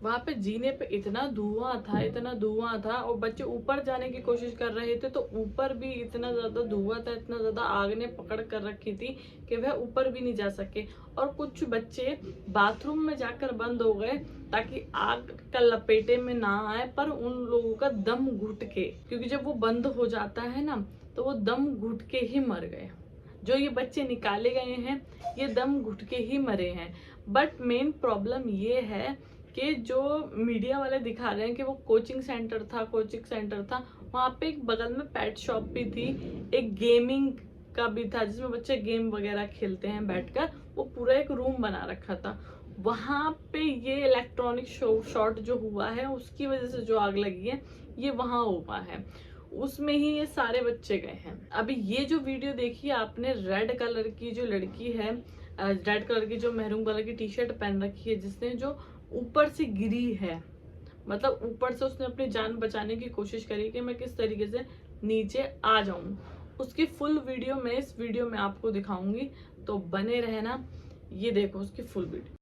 वहां पे जीने पे इतना धुआं था और बच्चे ऊपर जाने की कोशिश कर रहे थे तो ऊपर भी इतना ज्यादा धुआं था, इतना ज्यादा आग ने पकड़ कर रखी थी कि वह ऊपर भी नहीं जा सके। और कुछ बच्चे बाथरूम में जाकर बंद हो गए ताकि आग का लपेटे में ना आए, पर उन लोगों का दम घुट के, क्योंकि जब वो बंद हो जाता है ना तो वो दम घुट के ही मर गए। जो ये बच्चे निकाले गए हैं ये दम घुट के ही मरे हैं। बट मेन प्रॉब्लम ये है कि जो मीडिया वाले दिखा रहे हैं कि वो कोचिंग सेंटर था, वहां पे एक बगल में पेट शॉप भी थी, एक गेमिंग का भी था जिसमें बच्चे गेम वगैरह खेलते हैं बैठकर, वो पूरा एक रूम बना रखा था। वहां पे ये इलेक्ट्रॉनिक शॉर्ट जो हुआ है उसकी वजह से जो आग लगी है ये वहां हुआ है, उसमें ही ये सारे बच्चे गए हैं। अभी ये जो वीडियो देखी आपने, रेड कलर की जो लड़की है, रेड कलर की जो मैरून कलर की टी शर्ट पहन रखी है, जिसने जो ऊपर से गिरी है, मतलब ऊपर से उसने अपनी जान बचाने की कोशिश करी कि मैं किस तरीके से नीचे आ जाऊं, उसकी फुल वीडियो मैं इस वीडियो में आपको दिखाऊंगी, तो बने रहना। ये देखो उसकी फुल वीडियो।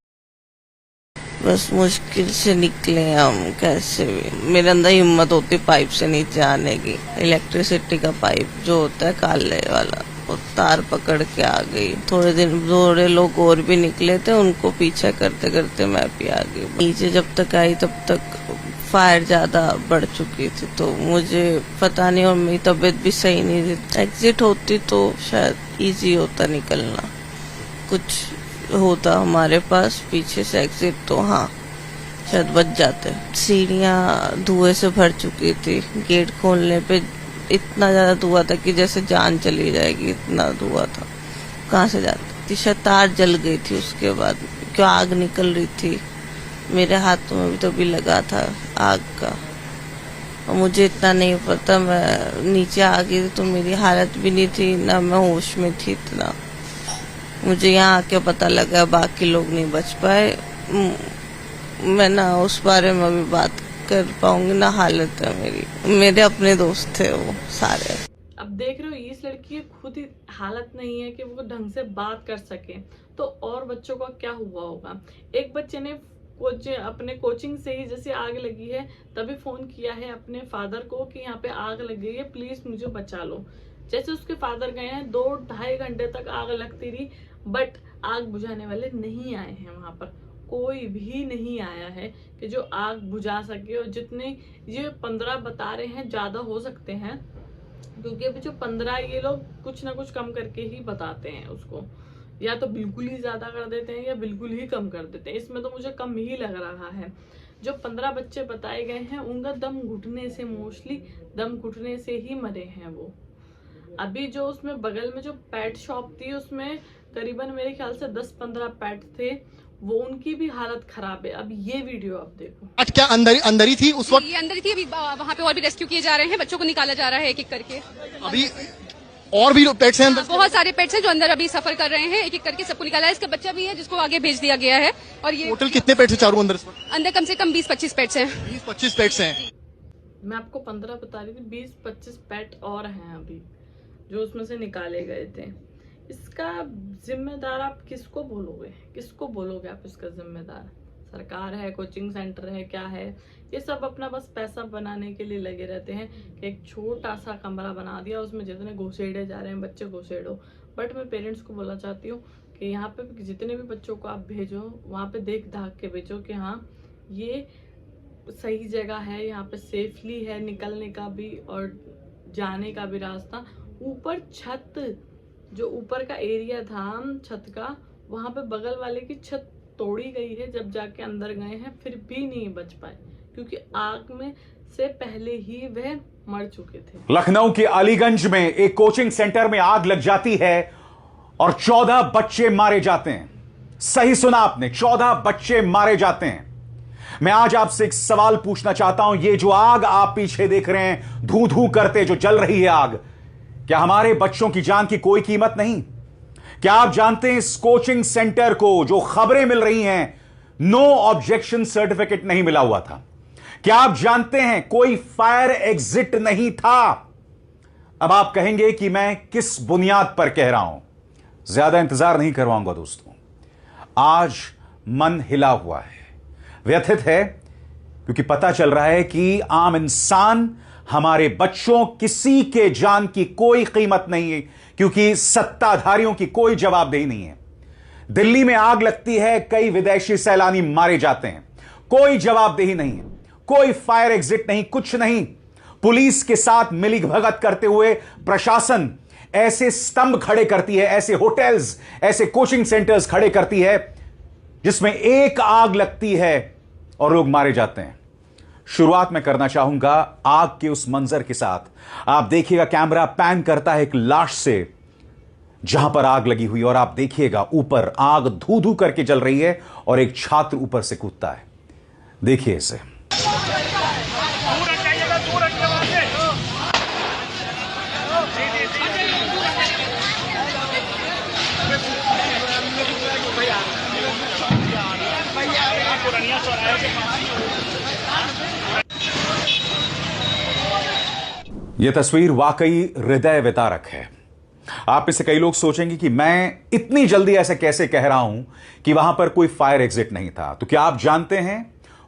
बस मुश्किल से निकले हम कैसे भी। मेरे अंदर हिम्मत होती पाइप से नीचे आने की। इलेक्ट्रिसिटी का पाइप जो होता है काले वाला, वो तार पकड़ के आ गई। थोड़े लोग और भी निकले थे, उनको पीछा करते करते मैं भी आ गई। नीचे जब तक आई तब तक फायर ज्यादा बढ़ चुकी थी, तो मुझे पता नहीं, और मेरी तबीयत भी सही नहीं थी। एग्जिट होती तो शायद इजी होता निकलना, कुछ होता हमारे पास पीछे से एग्जिट, तो हाँ शायद बच जाते। सीढ़ियाँ धुएं से भर चुकी थी। गेट खोलने पे इतना ज्यादा धुआं था कि जैसे जान चली जाएगी, इतना धुआं था। कहाँ से जाती, शायद तार जल गई थी उसके बाद, क्यों आग निकल रही थी। मेरे हाथों में भी तो भी लगा था आग का, और मुझे इतना नहीं पता। मैं नीचे आ गई तो मेरी हालत भी नहीं थी, ना मैं होश में थी इतना। मुझे यहाँ आके पता लगा, बाकी लोग नहीं बच पाए। मैं ना उस बारे में अभी बात कर पाऊंगी ना, हालत है मेरी। मेरे अपने दोस्त थे वो सारे। अब देख रहे हो इस लड़की की खुद ही हालत नहीं है कि वो ढंग से बात कर सके, तो और बच्चों का क्या हुआ होगा। एक बच्चे ने अपने कोचिंग से ही जैसे आग लगी है तभी फोन किया है अपने फादर को कि यहाँ पे आग लग गई है, प्लीज मुझे बचा लो। जैसे उसके फादर गए हैं, 2-2.5 घंटे तक आग लगती रही, बट आग बुझाने वाले नहीं आए हैं। वहां पर कोई भी नहीं आया है कि जो आग बुझा सके। और जितने ये 15 बता रहे हैं ज्यादा हो सकते हैं, क्योंकि अभी जो 15 ये लोग कुछ ना कुछ कम करके ही बताते हैं उसको, या तो बिल्कुल ही ज्यादा कर देते हैं या बिल्कुल ही कम कर देते हैं। इसमें तो मुझे कम ही लग रहा है। जो 15 बच्चे बताए गए हैं उनका दम घुटने से, मोस्टली दम घुटने से ही मरे हैं वो। अभी जो उसमें बगल में जो पेट शॉप थी उसमें करीबन मेरे ख्याल से 10-15 पेट थे, वो उनकी भी हालत खराब है। अब ये वीडियो आप देखो। आज क्या अंदर ही थी उस वक्त? ये अंदर ही थी। अभी वहाँ पे और भी रेस्क्यू किए जा रहे हैं, बच्चों को निकाला जा रहा है एक एक करके। अभी और भी पेट्स हैं अंदर? बहुत सारे पेट्स हैं जो अंदर अभी सफर कर रहे हैं, एक एक करके सबको निकाला है। इसका बच्चा भी है जिसको आगे भेज दिया गया है। और ये टोटल कितने पेट्स हैं चारों अंदर इस वक्त? अंदर कम से कम 20-25 पेट्स हैं। 20-25 पेट्स हैं। मैं आपको 15 बता रही थी, 20-25 पेट और हैं अभी जो उसमें से निकाले गए थे। इसका जिम्मेदार आप किसको बोलोगे आप इसका जिम्मेदार? सरकार है, कोचिंग सेंटर है, क्या है? ये सब अपना बस पैसा बनाने के लिए लगे रहते हैं कि एक छोटा सा कमरा बना दिया, उसमें जितने घुसेड़े जा रहे हैं बच्चे घुसेड़ो। बट मैं पेरेंट्स को बोलना चाहती हूँ कि यहाँ पे जितने भी बच्चों को आप भेजो वहाँ पे देख दाख के भेजो कि हाँ ये सही जगह है, यहाँ पे सेफली है निकलने का भी और जाने का भी रास्ता। ऊपर छत, जो ऊपर का एरिया था छत का, वहां पे बगल वाले की छत तोड़ी गई है। जब जाके अंदर गए हैं फिर भी नहीं बच पाए, क्योंकि आग में से पहले ही वह मर चुके थे। लखनऊ के अलीगंज में एक कोचिंग सेंटर में आग लग जाती है और 14 बच्चे मारे जाते हैं। सही सुना आपने, 14 बच्चे मारे जाते हैं। मैं आज आपसे एक सवाल पूछना चाहता हूं, ये जो आग आप पीछे देख रहे हैं, धू धू करते जो जल रही है आग, क्या हमारे बच्चों की जान की कोई कीमत नहीं? क्या आप जानते हैं इस कोचिंग सेंटर को जो खबरें मिल रही हैं, नो ऑब्जेक्शन सर्टिफिकेट नहीं मिला हुआ था? क्या आप जानते हैं कोई फायर एग्जिट नहीं था? अब आप कहेंगे कि मैं किस बुनियाद पर कह रहा हूं। ज्यादा इंतजार नहीं करवाऊंगा दोस्तों, आज मन हिला हुआ है, व्यथित है क्योंकि पता चल रहा है कि आम इंसान, हमारे बच्चों, किसी के जान की कोई कीमत नहीं है, क्योंकि सत्ताधारियों की कोई जवाबदेही नहीं है। दिल्ली में आग लगती है, कई विदेशी सैलानी मारे जाते हैं, कोई जवाबदेही नहीं है, कोई फायर एग्जिट नहीं, कुछ नहीं। पुलिस के साथ मिलीभगत करते हुए प्रशासन ऐसे स्तंभ खड़े करती है, ऐसे होटल्स, ऐसे कोचिंग सेंटर्स खड़े करती है जिसमें एक आग लगती है और लोग मारे जाते हैं। शुरुआत में करना चाहूंगा आग के उस मंजर के साथ। आप देखिएगा, कैमरा पैन करता है एक लाश से जहां पर आग लगी हुई, और आप देखिएगा ऊपर आग धू धू करके जल रही है और एक छात्र ऊपर से कूदता है। देखिए इसे। यह तस्वीर वाकई हृदय विदारक है। आप में से कई लोग सोचेंगे कि मैं इतनी जल्दी ऐसे कैसे कह रहा हूं कि वहां पर कोई फायर एग्जिट नहीं था। तो क्या आप जानते हैं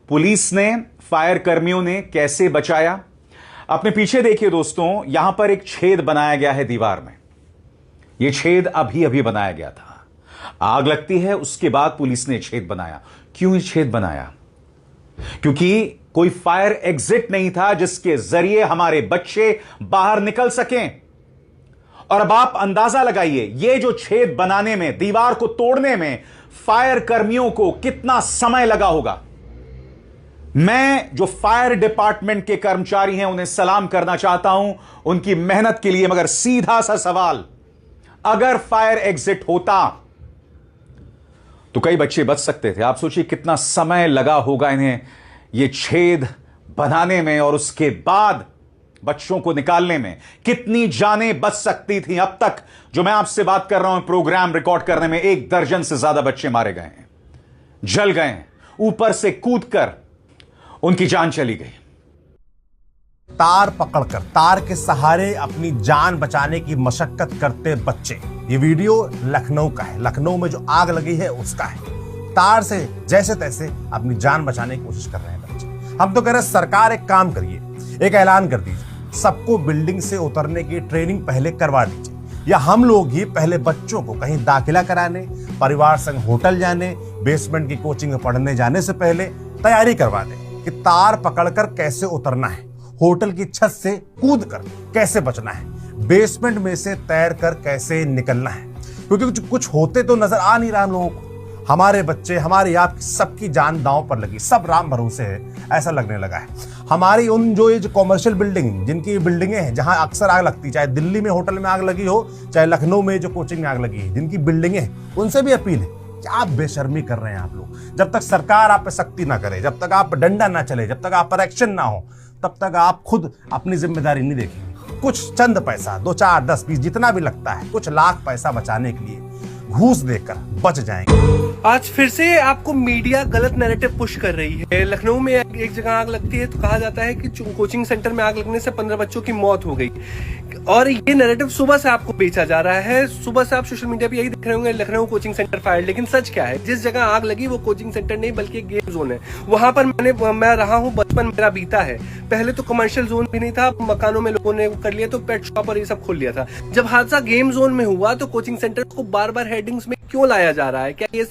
पुलिस ने, फायर कर्मियों ने कैसे बचाया? अपने पीछे देखिए दोस्तों, यहां पर एक छेद बनाया गया है दीवार में। यह छेद अभी अभी बनाया गया था। आग लगती है, उसके बाद पुलिस ने छेद बनाया। क्यों ये छेद बनाया? क्योंकि कोई फायर एग्जिट नहीं था जिसके जरिए हमारे बच्चे बाहर निकल सकें। और अब आप अंदाजा लगाइए, यह जो छेद बनाने में, दीवार को तोड़ने में फायर कर्मियों को कितना समय लगा होगा। मैं जो फायर डिपार्टमेंट के कर्मचारी हैं उन्हें सलाम करना चाहता हूं उनकी मेहनत के लिए। मगर सीधा सा सवाल, अगर फायर एग्जिट होता तो कई बच्चे बच सकते थे। आप सोचिए कितना समय लगा होगा इन्हें ये छेद बनाने में, और उसके बाद बच्चों को निकालने में। कितनी जानें बच सकती थी। अब तक जो मैं आपसे बात कर रहा हूं, प्रोग्राम रिकॉर्ड करने में 1 दर्जन से ज्यादा बच्चे मारे गए हैं, जल गए हैं, ऊपर से कूदकर उनकी जान चली गई। तार पकड़कर, तार के सहारे अपनी जान बचाने की मशक्कत करते बच्चे। ये वीडियो लखनऊ का है। लखनऊ में जो आग लगी है उसका है। तार से जैसे तैसे अपनी जान बचाने की कोशिश कर रहे हैं बच्चे। हम तो कह रहे हैं सरकार एक काम करिए, एक ऐलान कर दीजिए, सबको बिल्डिंग से उतरने की ट्रेनिंग पहले करवा दीजिए, या हम लोग ही पहले बच्चों को कहीं दाखिला कराने, परिवार संग होटल जाने, बेसमेंट की कोचिंग में पढ़ने जाने से पहले तैयारी करवा दें कि तार पकड़कर कैसे उतरना है, होटल की छत से कूदकर कैसे बचना है, बेसमेंट में से तैरकर कैसे निकलना है। क्योंकि कुछ होते तो नजर आ नहीं रहा हम लोगों को। हमारे बच्चे, हमारी आपकी सबकी जान दांव पर लगी, सब राम भरोसे है ऐसा लगने लगा है। हमारी उन जो ये कॉमर्शियल बिल्डिंग, जिनकी बिल्डिंगें हैं जहां अक्सर आग लगती, चाहे दिल्ली में होटल में आग लगी हो, चाहे लखनऊ में जो कोचिंग में आग लगी है, जिनकी बिल्डिंगें हैं, उनसे भी अपील है कि आप बेशर्मी कर रहे हैं आप लोग। जब तक सरकार आप पे सख्ती ना करे, जब तक आप डंडा ना चले, जब तक आप पर एक्शन ना हो, तब तक आप खुद अपनी जिम्मेदारी नहीं देखेंगे। कुछ चंद पैसा, 2, 4, 10, 20 जितना भी लगता है, कुछ लाख पैसा बचाने के लिए घूस देकर बच जाएंगे। आज फिर से आपको मीडिया गलत नैरेटिव पुश कर रही है। लखनऊ में एक जगह आग लगती है तो कहा जाता है कि कोचिंग सेंटर में आग लगने से 15 बच्चों की मौत हो गई, और ये नैरेटिव सुबह से आपको बेचा जा रहा है। सुबह से आप सोशल मीडिया पे यही देख रहे होंगे, लखनऊ कोचिंग सेंटर फायर। लेकिन सच क्या है, जिस जगह आग लगी वो कोचिंग सेंटर नहीं बल्कि एक गेम जोन है। वहां पर मैं रहा हूँ, बचपन मेरा बीता है। पहले तो कमर्शियल जोन भी नहीं था, मकानों में लोगों ने कर लिया तो पेट शॉप और ये सब खोल लिया था। जब हादसा गेम जोन में हुआ तो कोचिंग सेंटर को बार बार हेडिंग्स में क्यों लाया जा रहा है? क्या ये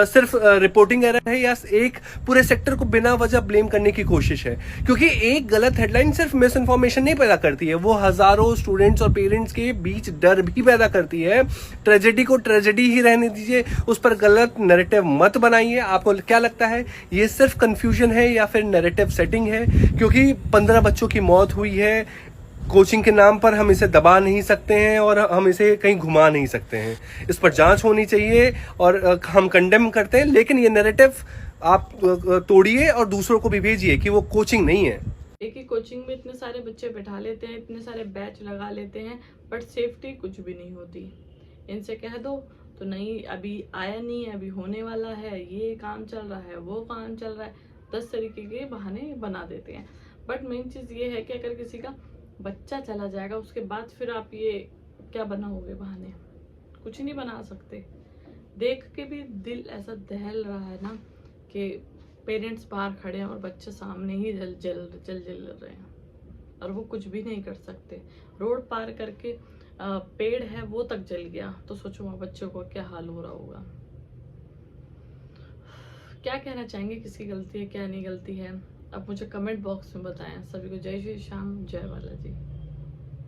सिर्फ रिपोर्टिंग एरर है, या एक पूरे सेक्टर को बिना वजह ब्लेम करने की कोशिश है? क्योंकि एक गलत हेडलाइन सिर्फ मिस इन्फॉर्मेशन नहीं पैदा करती है, वो हजारों स्टूडेंट्स और पेरेंट्स के बीच डर भी पैदा करती है। ट्रेजेडी को ट्रेजेडी ही रहने दीजिए, उस पर गलत नैरेटिव मत बनाइए। आपको क्या लगता है ये सिर्फ कंफ्यूजन है या फिर नैरेटिव सेटिंग है? क्योंकि 15 बच्चों की मौत हुई है, कोचिंग के नाम पर हम इसे दबा नहीं सकते हैं और हम इसे कहीं घुमा नहीं सकते हैं। इस पर जांच होनी चाहिए और हम कंडेम करते हैं, लेकिन ये नैरेटिव आप तोड़िए और दूसरों को भी भेजिए कि वो कोचिंग नहीं है। एक ही कोचिंग में इतने सारे बच्चे बैठा लेते हैं, इतने सारे बैच लगा लेते हैं, बट सेफ्टी कुछ भी नहीं होती। इनसे कह दो तो नहीं, अभी आया नहीं है, अभी होने वाला है, ये काम चल रहा है, वो काम चल रहा है, 10 तरीके के बहाने बना देते हैं। बट मेन चीज़ ये है कि अगर किसी का बच्चा चला जाएगा उसके बाद फिर आप ये क्या बनाओगे बहाने? कुछ नहीं बना सकते। देख के भी दिल ऐसा दहल रहा है ना कि पेरेंट्स बाहर खड़े हैं और बच्चे सामने ही जल रहे हैं और वो कुछ भी नहीं कर सकते। रोड पार करके पेड़ है वो तक जल गया, तो सोचो वहाँ बच्चों को क्या हाल हो रहा होगा। क्या कहना चाहेंगे, किसकी गलती है क्या नहीं गलती है, अब मुझे कमेंट बॉक्स में बताएं। सभी को जय श्री श्याम, जय बालाजी।